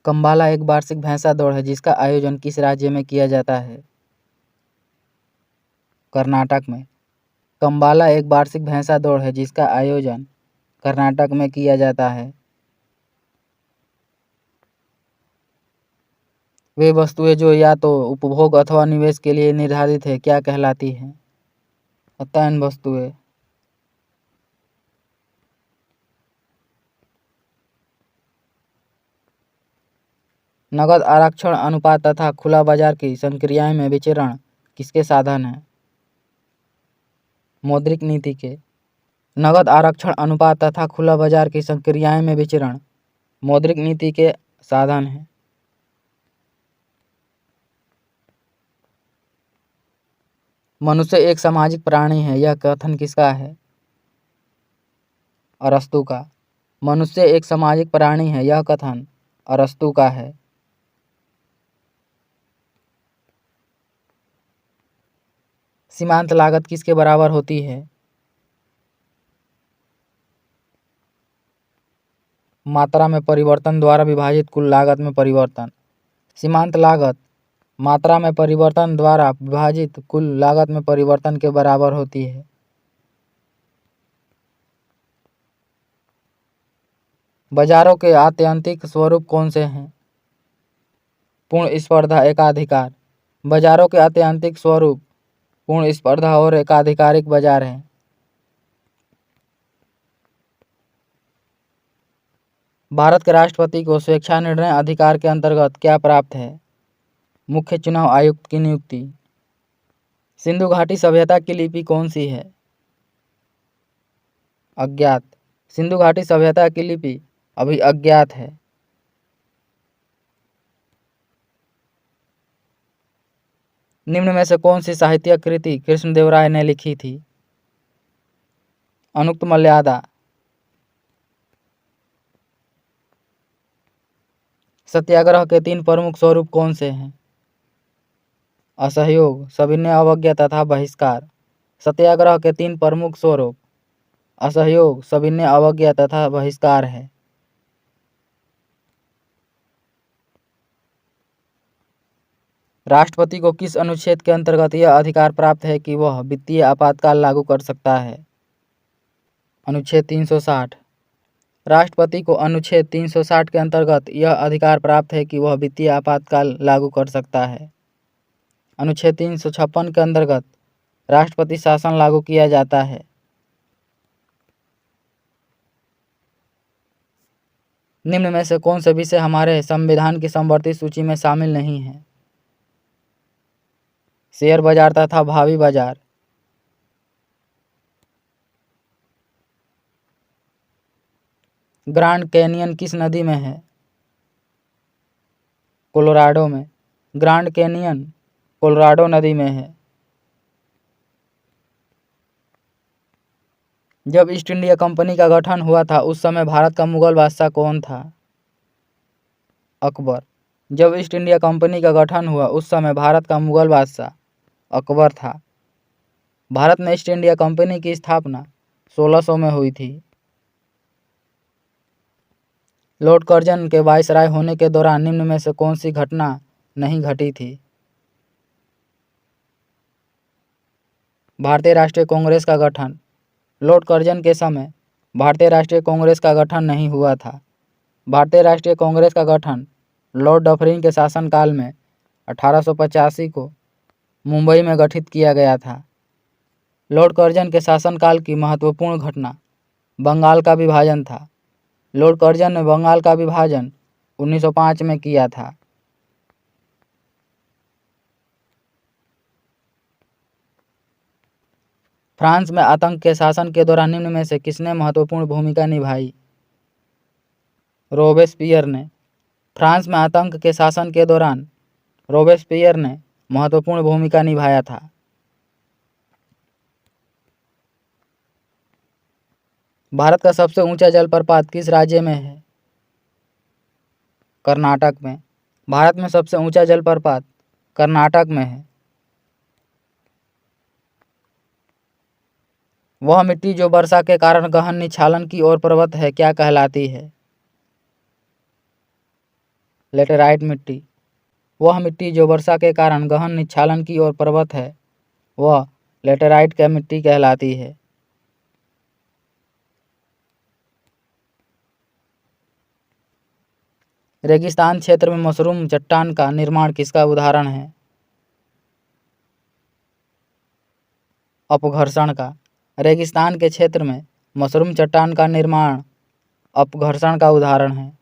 कंबाला एक वार्षिक भैंसा दौड़ है जिसका आयोजन किस राज्य में किया जाता है? कर्नाटक में। कंबाला एक वार्षिक भैंसा दौड़ है जिसका आयोजन कर्नाटक में किया जाता है। वे वस्तुएं जो या तो उपभोग अथवा निवेश के लिए निर्धारित है क्या कहलाती हैं? अत्ययन वस्तुएं। नकद आरक्षण अनुपात तथा खुला बाजार की संक्रियाएं में विचरण किसके साधन हैं? मौद्रिक नीति के। नकद आरक्षण अनुपात तथा खुला बाजार की संक्रियाएं में विचरण मौद्रिक नीति के साधन हैं। मनुष्य एक सामाजिक प्राणी है, यह कथन किसका है? अरस्तु का। मनुष्य एक सामाजिक प्राणी है, यह कथन अरस्तु का है। सीमांत लागत किसके बराबर होती है? मात्रा में परिवर्तन द्वारा विभाजित कुल लागत में परिवर्तन। सीमांत लागत मात्रा में परिवर्तन द्वारा विभाजित कुल लागत में परिवर्तन के बराबर होती है। बाजारों के आत्यंतिक स्वरूप कौन से हैं? पूर्ण स्पर्धा, एकाधिकार। बाजारों के आत्यंतिक स्वरूप पूर्ण स्पर्धा और एकाधिकारिक बाजार हैं। भारत के राष्ट्रपति को स्वेच्छा निर्णय अधिकार के अंतर्गत क्या प्राप्त है? मुख्य चुनाव आयुक्त की नियुक्ति। सिंधु घाटी सभ्यता की लिपि कौन सी है? अज्ञात। सिंधु घाटी सभ्यता की लिपि अभी अज्ञात है। निम्न में से कौन सी साहित्यिक कृति कृष्णदेवराय ने लिखी थी? अनुक्त मर्यादा। सत्याग्रह के 3 प्रमुख स्वरूप कौन से हैं? असहयोग, सविनय अवज्ञा तथा बहिष्कार। सत्याग्रह के 3 प्रमुख स्वरूप असहयोग, सविनय अवज्ञा तथा बहिष्कार है। राष्ट्रपति को किस अनुच्छेद के अंतर्गत यह अधिकार प्राप्त है कि वह वित्तीय आपातकाल लागू कर सकता है? अनुच्छेद 360। राष्ट्रपति को अनुच्छेद 360 के अंतर्गत यह अधिकार प्राप्त है कि वह वित्तीय आपातकाल लागू कर सकता है। अनुच्छेद 356 के अंतर्गत राष्ट्रपति शासन लागू किया जाता है। निम्न में से कौन से विषय हमारे संविधान की समवर्ती सूची में शामिल नहीं है? शेयर बाजार तथा भावी बाजार। ग्रांड कैनियन किस नदी में है? कोलोराडो में। ग्रांड कैनियन कोलोराडो नदी में है। जब ईस्ट इंडिया कंपनी का गठन हुआ था उस समय भारत का मुगल बादशाह कौन था? अकबर। जब ईस्ट इंडिया कंपनी का गठन हुआ उस समय भारत का मुगल बादशाह अकबर था। भारत में ईस्ट इंडिया कंपनी की स्थापना 1600 में हुई थी। लॉर्ड कर्जन के वायसराय होने के दौरान निम्न में से कौन सी घटना नहीं घटी थी? भारतीय राष्ट्रीय कांग्रेस का गठन। लॉर्ड कर्जन के समय भारतीय राष्ट्रीय कांग्रेस का गठन नहीं हुआ था। भारतीय राष्ट्रीय कांग्रेस का गठन लॉर्ड डफरिन के शासनकाल में 1885 को मुंबई में गठित किया गया था। लॉर्ड कर्जन के शासनकाल की महत्वपूर्ण घटना बंगाल का विभाजन था। लॉर्ड कर्जन ने बंगाल का विभाजन 1905 में किया था। फ्रांस में आतंक के शासन के दौरान निम्न में से किसने महत्वपूर्ण भूमिका निभाई? रोबेस्पियर ने। फ्रांस में आतंक के शासन के दौरान रोबेस्पियर ने महत्वपूर्ण भूमिका निभाया था। भारत का सबसे ऊंचा जलप्रपात किस राज्य में है? कर्नाटक में। भारत में सबसे ऊंचा जलप्रपात कर्नाटक में है। वह मिट्टी जो वर्षा के कारण गहन निछालन की ओर प्रवृत्त है क्या कहलाती है? लेटेराइट मिट्टी, वह मिट्टी जो वर्षा के कारण गहन निच्छालन की ओर प्रवृत्त है, वह लेटेराइट की मिट्टी कहलाती है। रेगिस्तान क्षेत्र में मशरूम चट्टान का निर्माण किसका उदाहरण है? अपघर्षण का। रेगिस्तान के क्षेत्र में मशरूम चट्टान का निर्माण अपघर्षण का उदाहरण है।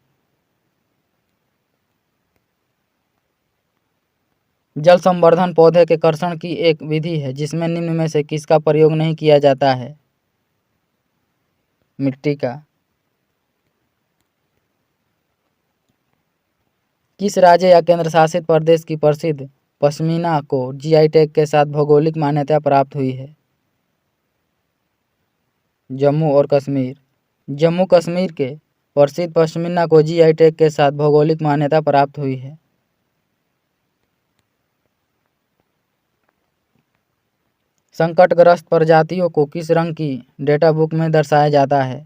जल संवर्धन पौधे के कर्षण की एक विधि है जिसमें निम्न में से किसका प्रयोग नहीं किया जाता है? मिट्टी का। किस राज्य या केंद्र शासित प्रदेश की प्रसिद्ध पश्मीना को जीआई टैग के साथ भौगोलिक मान्यता प्राप्त हुई है? जम्मू और कश्मीर। जम्मू कश्मीर के प्रसिद्ध पश्मीना को जीआई टैग के साथ भौगोलिक मान्यता प्राप्त हुई है। संकटग्रस्त प्रजातियों को किस रंग की डेटा बुक में दर्शाया जाता है?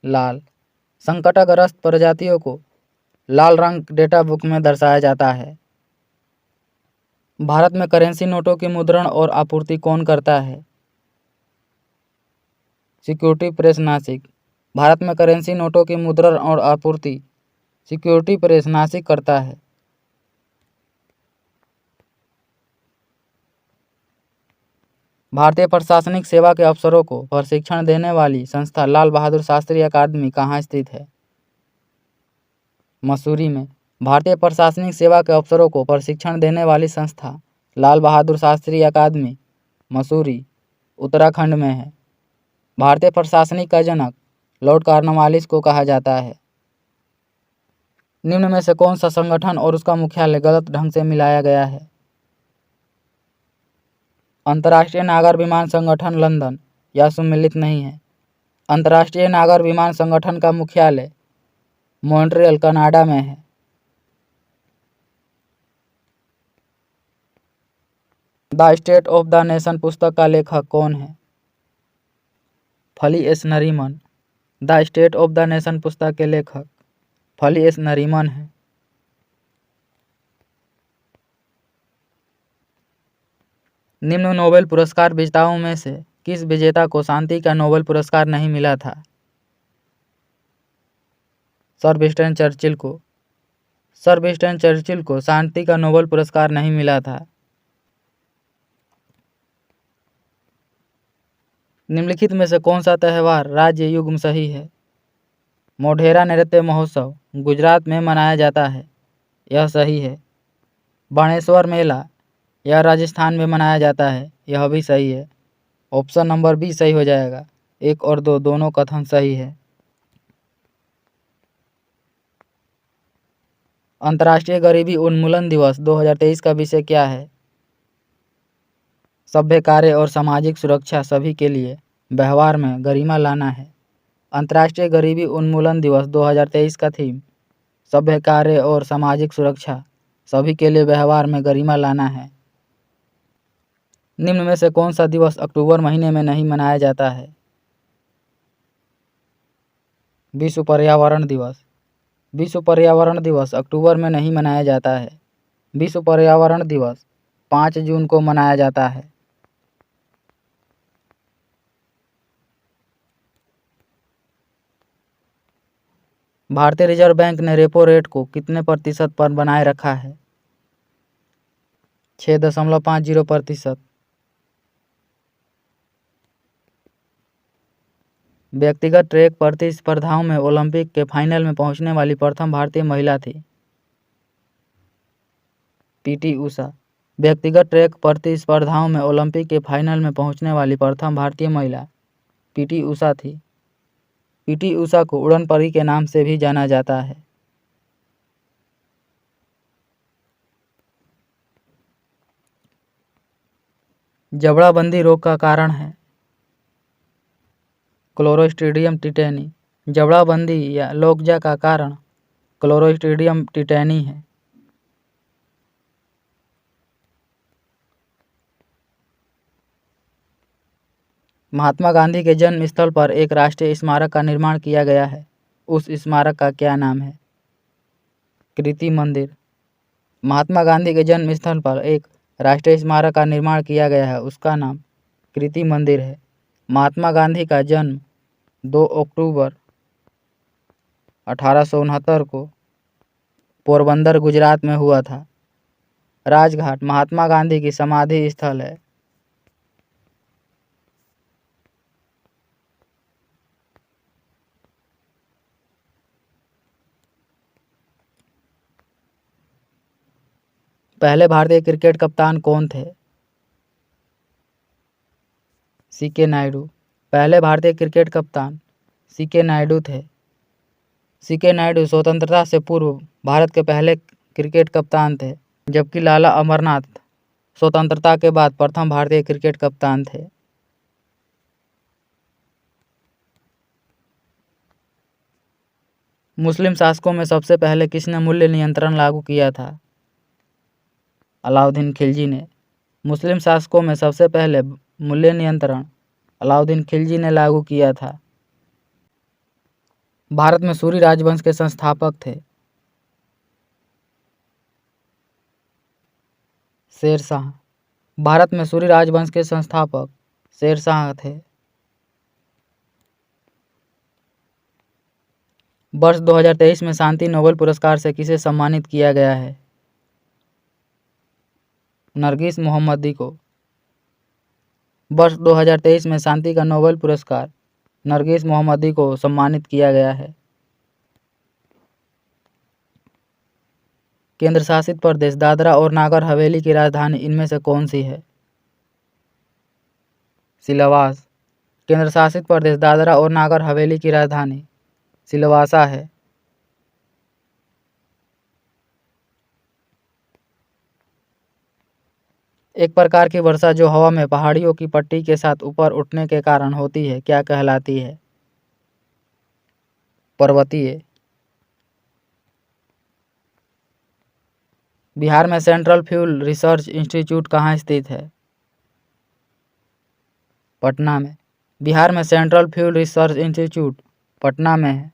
लाल। संकटग्रस्त प्रजातियों को लाल रंग डेटा बुक में दर्शाया जाता है। भारत में करेंसी नोटों की मुद्रण और आपूर्ति कौन करता है? Security press Nashik. भारत में करेंसी नोटों की मुद्रण और आपूर्ति सिक्योरिटी प्रेस नासिक करता है। भारतीय प्रशासनिक सेवा के अफसरों को प्रशिक्षण देने वाली संस्था लाल बहादुर शास्त्री अकादमी कहाँ स्थित है? मसूरी में। भारतीय प्रशासनिक सेवा के अफसरों को प्रशिक्षण देने वाली संस्था लाल बहादुर शास्त्री अकादमी मसूरी, उत्तराखंड में है। भारतीय प्रशासनिक का जनक लॉर्ड कॉर्नवालिस को कहा जाता है। निम्न में से कौन सा संगठन और उसका मुख्यालय गलत ढंग से मिलाया गया है? अंतर्राष्ट्रीय नागर विमान संगठन लंदन यह सम्मिलित नहीं है। अंतर्राष्ट्रीय नागर विमान संगठन का मुख्यालय मॉन्ट्रियल, कनाडा में है। The state of the nation पुस्तक का लेखक कौन है? फली S Nariman. The state of the nation पुस्तक के लेखक फली एस नरीमन है। निम्न नोबेल पुरस्कार विजेताओं में से किस विजेता को शांति का नोबेल पुरस्कार नहीं मिला था? सर विंस्टन चर्चिल को। सर विंस्टन चर्चिल को शांति का नोबेल पुरस्कार नहीं मिला था। निम्नलिखित में से कौन सा त्यौहार राज्य युग्म सही है? मोढेरा नृत्य महोत्सव गुजरात में मनाया जाता है, यह सही है। बाणेश्वर मेला यह राजस्थान में मनाया जाता है, यह भी सही है। ऑप्शन नंबर बी सही हो जाएगा। 1 और 2 दोनों कथन सही है। अंतर्राष्ट्रीय गरीबी उन्मूलन दिवस 2023 का विषय क्या है? सभ्य कार्य और सामाजिक सुरक्षा सभी के लिए व्यवहार में गरिमा लाना है। अंतर्राष्ट्रीय गरीबी उन्मूलन दिवस 2023 का थीम सभ्य कार्य और सामाजिक सुरक्षा सभी के लिए व्यवहार में गरिमा लाना है। निम्न में से कौन सा दिवस अक्टूबर महीने में नहीं मनाया जाता है? विश्व पर्यावरण दिवस। विश्व पर्यावरण दिवस अक्टूबर में नहीं मनाया जाता है। विश्व पर्यावरण दिवस 5 जून को मनाया जाता है। भारतीय रिजर्व बैंक ने रेपो रेट को कितने प्रतिशत पर बनाए रखा है? 6.50%। व्यक्तिगत ट्रैक प्रतिस्पर्धाओं में ओलंपिक के फाइनल में पहुंचने वाली प्रथम भारतीय महिला थी पीटी उषा। व्यक्तिगत ट्रैक प्रतिस्पर्धाओं में ओलंपिक के फाइनल में पहुंचने वाली प्रथम भारतीय महिला पीटी उषा थी। पीटी उषा को उड़न परी के नाम से भी जाना जाता है। जबड़ाबंदी रोग का कारण है क्लोस्ट्रीडियम टिटेनी। जबड़ाबंदी या लोकजा का कारण क्लोस्ट्रीडियम टिटेनी है। महात्मा गांधी के जन्म स्थल पर एक राष्ट्रीय स्मारक का निर्माण किया गया है, उस स्मारक का क्या नाम है? कृति मंदिर। महात्मा गांधी के जन्म स्थल पर एक राष्ट्रीय स्मारक का निर्माण किया गया है, उसका नाम कृति मंदिर है। महात्मा गांधी का जन्म 2 अक्टूबर 1869 को पोरबंदर, गुजरात में हुआ था। राजघाट महात्मा गांधी की समाधि स्थल है। पहले भारतीय क्रिकेट कप्तान कौन थे? सीके नायडू। पहले भारतीय क्रिकेट कप्तान सीके नायडू थे। सीके नायडू स्वतंत्रता से पूर्व भारत के पहले क्रिकेट कप्तान थे, जबकि लाला अमरनाथ स्वतंत्रता के बाद प्रथम भारतीय क्रिकेट कप्तान थे। मुस्लिम शासकों में सबसे पहले किसने मूल्य नियंत्रण लागू किया था? अलाउद्दीन खिलजी ने। मुस्लिम शासकों में सबसे पहले मूल्य नियंत्रण अलाउद्दीन खिलजी ने लागू किया था। भारत में सूरी राजवंश के संस्थापक थे? शेरशाह। भारत में सूरी राजवंश के संस्थापक शेरशाह थे। वर्ष 2023 में शांति नोबेल पुरस्कार से किसे सम्मानित किया गया है? नरगिस मोहम्मदी को। वर्ष 2023 में शांति का नोबेल पुरस्कार नरगिस मोहम्मदी को सम्मानित किया गया है। केंद्र शासित प्रदेश दादरा और नागर हवेली की राजधानी इनमें से कौन सी है? सिलवासा। केंद्र शासित प्रदेश दादरा और नागर हवेली की राजधानी सिलवासा है। एक प्रकार की वर्षा जो हवा में पहाड़ियों की पट्टी के साथ ऊपर उठने के कारण होती है, क्या कहलाती है? पर्वतीय। बिहार में सेंट्रल फ्यूल रिसर्च इंस्टीट्यूट कहाँ स्थित है? पटना में। बिहार में central fuel research institute Patna में है।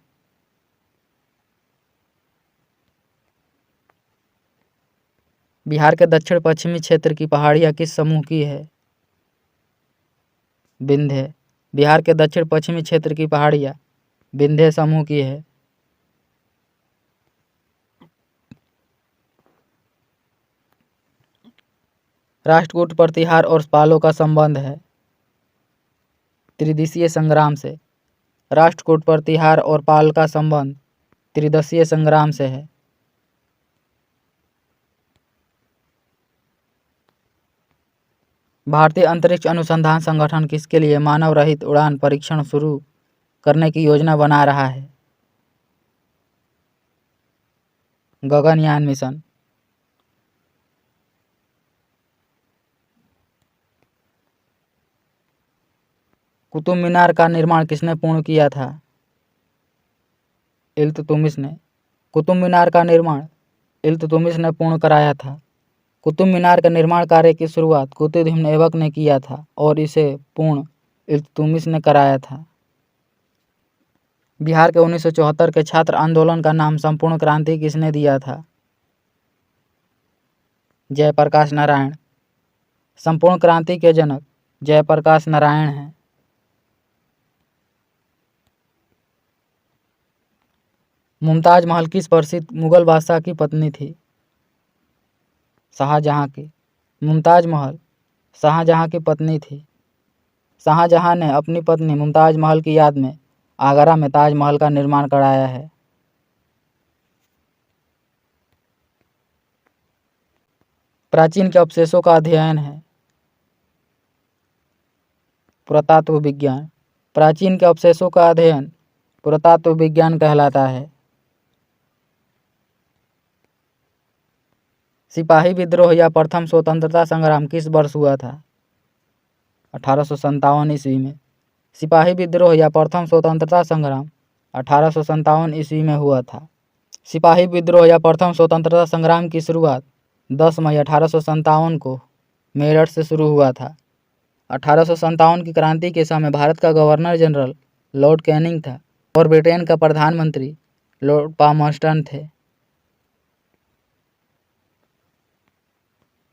बिहार के दक्षिण पश्चिमी क्षेत्र की पहाड़ियाँ किस समूह की है? विंध्य। बिहार के दक्षिण पश्चिमी क्षेत्र की पहाड़ियाँ विंध्य समूह की है। राष्ट्रकूट प्रतिहार और पालों का संबंध है? त्रिदिशीय संग्राम से। राष्ट्रकूट प्रतिहार और पाल का संबंध त्रिदिशीय संग्राम से है। भारतीय अंतरिक्ष अनुसंधान संगठन किसके लिए मानव रहित उड़ान परीक्षण शुरू करने की योजना बना रहा है? गगनयान मिशन। कुतुब मीनार का निर्माण किसने पूर्ण किया था? इल्तुतमिश ने। कुतुब मीनार का निर्माण इल्तुतमिश ने पूर्ण कराया था। कुतुब मीनार के निर्माण कार्य की शुरुआत कुतुबुद्दीन ऐबक ने किया था और इसे पूर्ण इल्तुतमिश ने कराया था। बिहार के 1974 के छात्र आंदोलन का नाम संपूर्ण क्रांति किसने दिया था? जयप्रकाश नारायण। संपूर्ण क्रांति के जनक जयप्रकाश नारायण हैं। मुमताज महल किस प्रसिद्ध मुगल बादशाह की पत्नी थी? शाहजहां की। मुमताज महल शाहजहां की पत्नी थी। शाहजहां ने अपनी पत्नी मुमताज महल की याद में आगरा में ताजमहल का निर्माण कराया है। प्राचीन के अवशेषों का अध्ययन है? पुरातत्व विज्ञान। प्राचीन के अवशेषों का अध्ययन पुरातत्व विज्ञान कहलाता है। सिपाही विद्रोह या प्रथम स्वतंत्रता संग्राम किस वर्ष हुआ था? 1857 ईस्वी में। सिपाही विद्रोह या प्रथम स्वतंत्रता संग्राम 1857 ईस्वी में हुआ था। सिपाही विद्रोह या प्रथम स्वतंत्रता संग्राम की शुरुआत 10 मई 1857 को मेरठ से शुरू हुआ था। 1857 की क्रांति के समय भारत का गवर्नर जनरल लॉर्ड कैनिंग था और ब्रिटेन का प्रधानमंत्री लॉर्ड पामर्स्टन थे।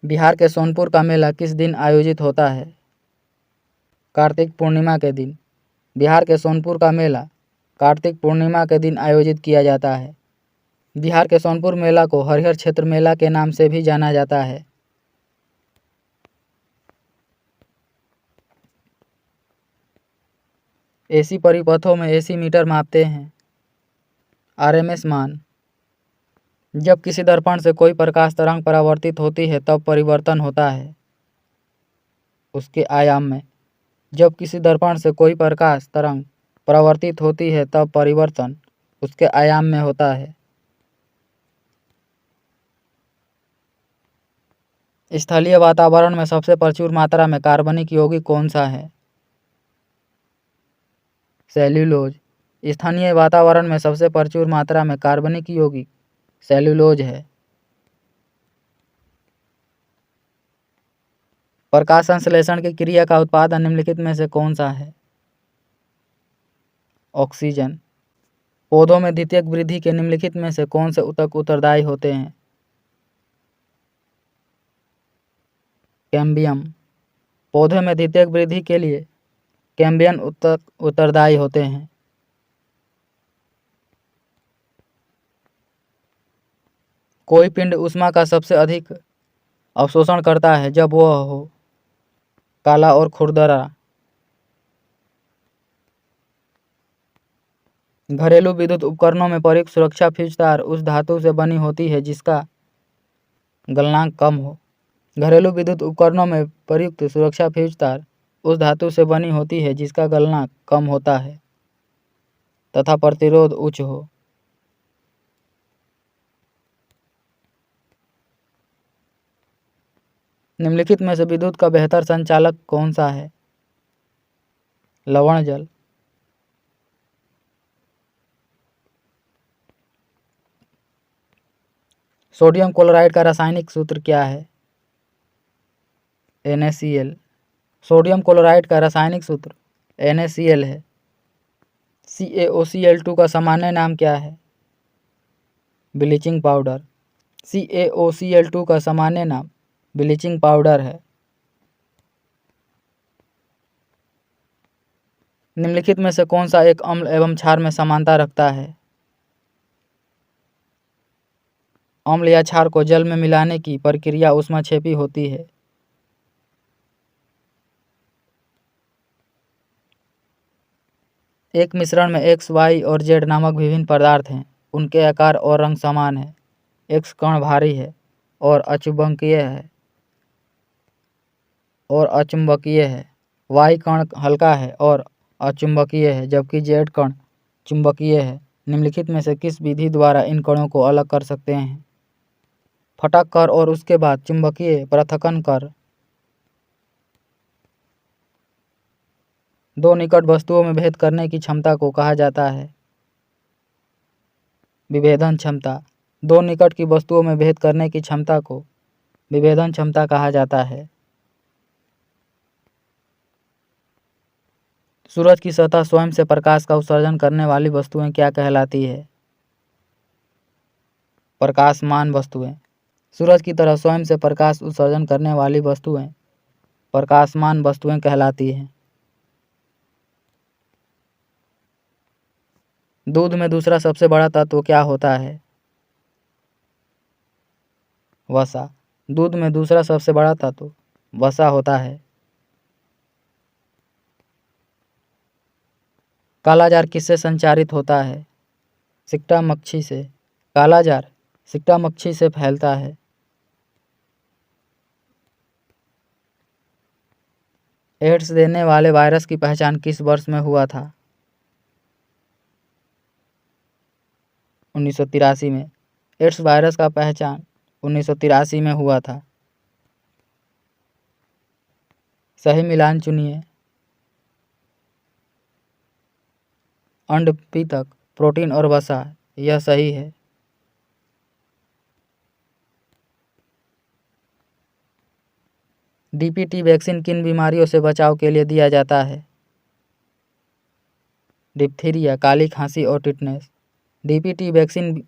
बिहार के सोनपुर का मेला किस दिन आयोजित होता है? कार्तिक पूर्णिमा के दिन। बिहार के सोनपुर का मेला कार्तिक पूर्णिमा के दिन आयोजित किया जाता है। बिहार के सोनपुर मेला को हरिहर क्षेत्र मेला के नाम से भी जाना जाता है। एसी परिपथों में एसी मीटर मापते हैं। आरएमएस मान। जब किसी दर्पण से कोई प्रकाश तरंग परावर्तित होती है तब परिवर्तन होता है उसके आयाम में। जब किसी दर्पण से कोई प्रकाश तरंग परावर्तित होती है तब परिवर्तन उसके आयाम में होता है। स्थलीय वातावरण में सबसे प्रचुर मात्रा में कार्बनिक यौगिक कौन सा है? सेल्यूलोज। स्थानीय वातावरण में सबसे प्रचुर मात्रा में कार्बनिक यौगिक सेल्यूलोज है। प्रकाश संश्लेषण की क्रिया का उत्पादन निम्नलिखित में से कौन सा है? ऑक्सीजन। पौधों में द्वितीयक वृद्धि के निम्नलिखित में से कौन से ऊतक उत्तरदायी होते हैं? कैम्बियम। पौधे में द्वितीयक वृद्धि के लिए कैम्बियम ऊतक उत्तरदायी होते हैं। कोई पिंड ऊष्मा का सबसे अधिक अवशोषण करता है जब वह हो काला और खुरदरा। घरेलू विद्युत उपकरणों में प्रयुक्त सुरक्षा फ्यूज तार उस धातु से बनी होती है जिसका गलनांक कम हो। घरेलू विद्युत उपकरणों में प्रयुक्त सुरक्षा फ्यूज तार उस धातु से बनी होती है जिसका गलनांक कम होता है तथा प्रतिरोध उच्च हो। निम्नलिखित में से विद्युत का बेहतर संचालक कौन सा है? लवण जल। सोडियम क्लोराइड का रासायनिक सूत्र क्या है? NaCl। सोडियम क्लोराइड का रासायनिक सूत्र NaCl है। CaOCl2 का सामान्य नाम क्या है? Bleaching powder. CaOCl2 का सामान्य नाम ब्लीचिंग पाउडर है। निम्नलिखित में से कौन सा एक अम्ल एवं क्षार में समानता रखता है? अम्ल या क्षार को जल में मिलाने की प्रक्रिया ऊष्माक्षेपी होती है। एक मिश्रण में X, Y और Z नामक विभिन्न पदार्थ हैं। उनके आकार और रंग समान है। X कण भारी है और अचुंबकीय है Y कण हल्का है और अचुंबकीय है जबकि Z कण चुंबकीय है। निम्नलिखित में से किस विधि द्वारा इन कणों को अलग कर सकते हैं? फटक कर और उसके बाद चुंबकीय पृथक्करण कर। दो निकट वस्तुओं में भेद करने की क्षमता को कहा जाता है विभेदन क्षमता। दो निकट की वस्तुओं में भेद करने की क्षमता को विभेदन क्षमता कहा जाता है। सूरज की सतह स्वयं से प्रकाश का उत्सर्जन करने वाली वस्तुएं क्या कहलाती है? प्रकाशमान वस्तुएं। सूरज की तरह स्वयं से प्रकाश उत्सर्जन करने वाली वस्तुएं प्रकाशमान वस्तुएं कहलाती हैं। दूध में दूसरा सबसे बड़ा तत्व क्या होता है? वसा। दूध में दूसरा सबसे बड़ा तत्व वसा होता है। कालाजार किससे संचारित होता है? सिक्टा मक्खी से। कालाजार सिक्टा मक्खी से फैलता है। एड्स देने वाले वायरस की पहचान किस वर्ष में हुआ था? 1983 में। एड्स वायरस का पहचान 1983 में हुआ था। सही मिलान चुनिए। अंडपितक, प्रोटीन और वसा, यह सही है। DPT वैक्सीन किन बीमारियों से बचाव के लिए दिया जाता है? डिप्थीरिया, काली खांसी और टिटनेस। DPT वैक्सीन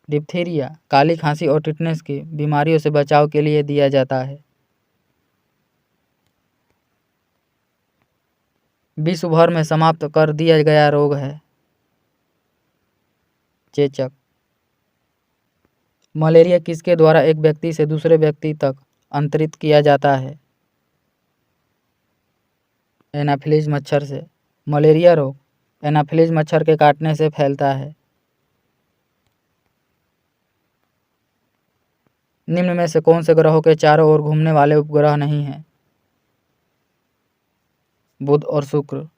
डिप्थीरिया, काली खांसी और टिटनेस की बीमारियों से बचाव के लिए दिया जाता है। विश्व भर में समाप्त कर दिया गया रोग है चेचक। मलेरिया किसके द्वारा एक व्यक्ति से दूसरे व्यक्ति तक अंतरित किया जाता है? एनाफिलीज मच्छर से। मलेरिया रोग एनाफिलीज मच्छर के काटने से फैलता है। निम्न में से कौन से ग्रहों के चारों ओर घूमने वाले उपग्रह नहीं हैं? बुध और शुक्र।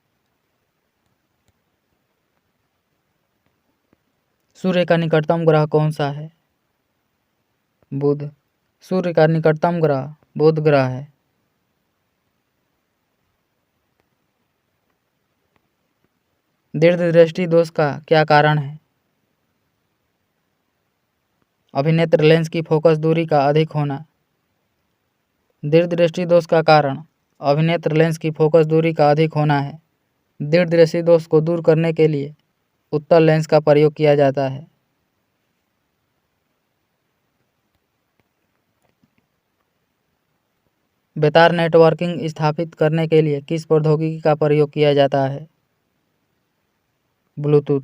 सूर्य का निकटतम ग्रह कौन सा है? बुध। सूर्य का निकटतम ग्रह बुध ग्रह है। दीर्घ दृष्टि दोष का क्या कारण है? अभिनेत्र लेंस की फोकस दूरी का अधिक होना। दीर्घ दृष्टि दोष का कारण अभिनेत्र लेंस की फोकस दूरी का अधिक होना है। दीर्घ दृष्टि दोष को दूर करने के लिए उत्तल लेंस का प्रयोग किया जाता है। बेतार नेटवर्किंग स्थापित करने के लिए किस प्रौद्योगिकी का प्रयोग किया जाता है? ब्लूटूथ।